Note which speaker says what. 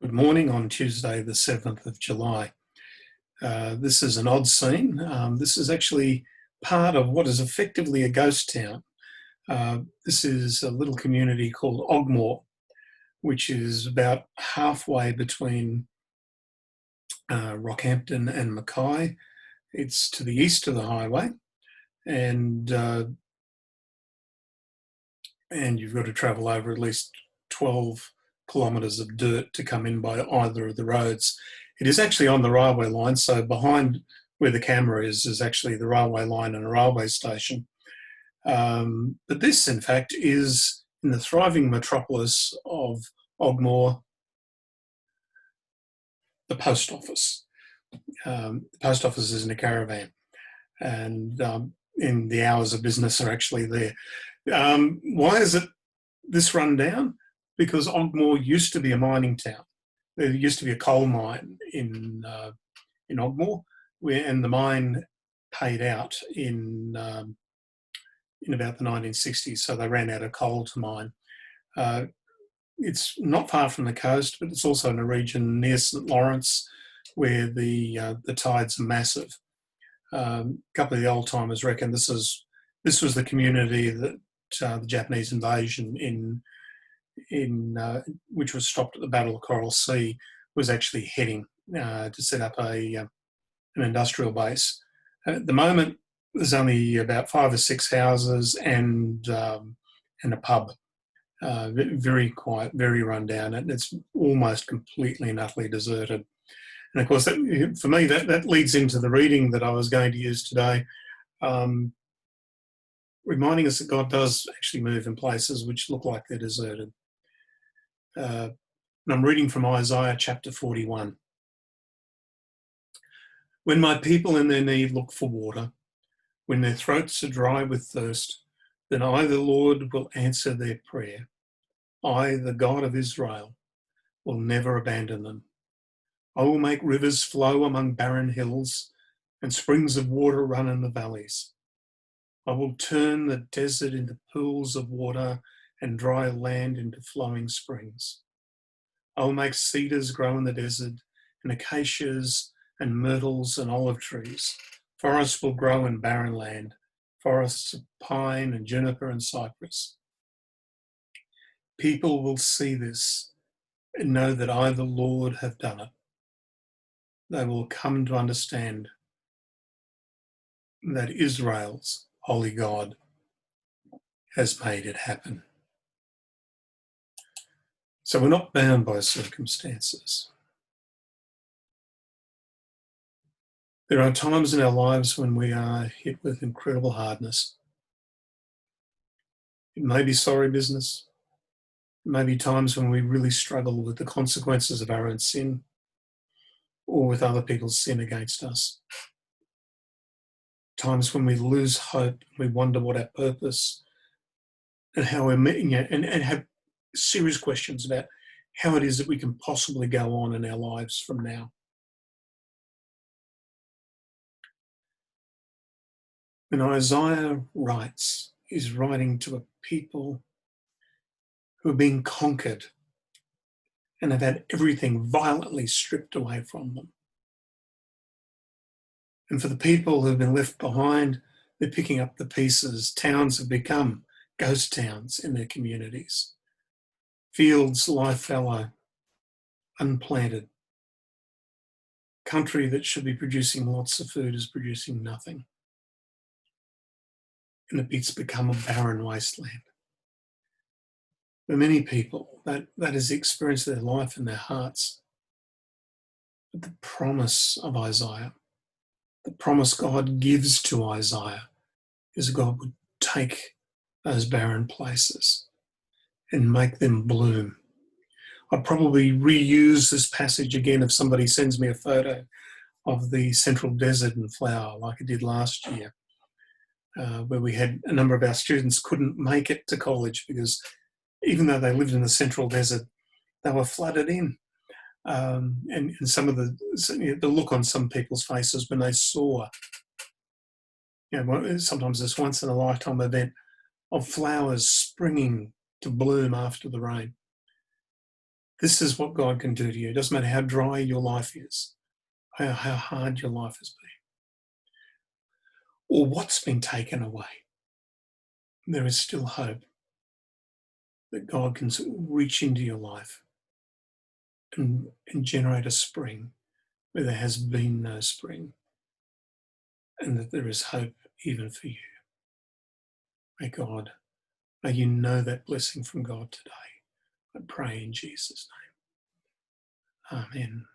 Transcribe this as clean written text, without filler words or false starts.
Speaker 1: Good morning on Tuesday, the 7th of July. This is an odd scene. This is actually part of what is effectively a ghost town. This is a little community called Ogmore, which is about halfway between Rockhampton and Mackay. It's to the east of the highway, and you've got to travel over at least 12 kilometres of dirt to come in by either of the roads. It is actually on the railway line, so behind where the camera is actually the railway line and a railway station. But this, in fact, is in the thriving metropolis of Ogmore, the post office. The post office is in a caravan, and in the hours of business are actually there. Why is it this run down? Because Ogmore used to be a mining town. There used to be a coal mine in Ogmore, and the mine paid out in about the 1960s, so they ran out of coal to mine. It's not far from the coast, but it's also in a region near St Lawrence where the tides are massive. A couple of the old timers reckon this was the community that the Japanese invasion in which was stopped at the Battle of Coral Sea was actually heading to set up an industrial base. At the moment, there's only about 5 or 6 houses and a pub. Very quiet, very run down, and it's almost completely and utterly deserted. And of course, for me, that leads into the reading that I was going to use today, reminding us that God does actually move in places which look like they're deserted. And I'm reading from Isaiah chapter 41. When my people in their need look for water, when their throats are dry with thirst, then I, the Lord, will answer their prayer. I, the God of Israel, will never abandon them. I will make rivers flow among barren hills and springs of water run in the valleys. I will turn the desert into pools of water and dry land into flowing springs. I will make cedars grow in the desert and acacias and myrtles and olive trees. Forests will grow in barren land, forests of pine and juniper and cypress. People will see this and know that I, the Lord, have done it. They will come to understand that Israel's holy God has made it happen. So we're not bound by circumstances. There are times in our lives when we are hit with incredible hardness. It may be sorry business. It may be times when we really struggle with the consequences of our own sin or with other people's sin against us. Times when we lose hope, we wonder what our purpose and how we're meeting it, and have serious questions about how it is that we can possibly go on in our lives from now. When Isaiah writes, he's writing to a people who are being conquered and have had everything violently stripped away from them. And for the people who've been left behind, they're picking up the pieces. Towns have become ghost towns in their communities. Fields lie fallow, unplanted. Country that should be producing lots of food is producing nothing. And it's become a barren wasteland. For many people, that is the experience of their life and their hearts. But the promise of Isaiah, the promise God gives to Isaiah, is God would take those barren places and make them bloom. I'd probably reuse this passage again if somebody sends me a photo of the central desert in flower like I did last year, where we had a number of our students couldn't make it to college because even though they lived in the central desert, they were flooded in. And some of the look on some people's faces when they saw, sometimes this once in a lifetime event of flowers springing to bloom after the rain. This is what God can do to you. It doesn't matter how dry your life is, how hard your life has been, or what's been taken away. There is still hope that God can reach into your life and generate a spring where there has been no spring, and that there is hope even for you. May you know that blessing from God today. I pray in Jesus' name. Amen.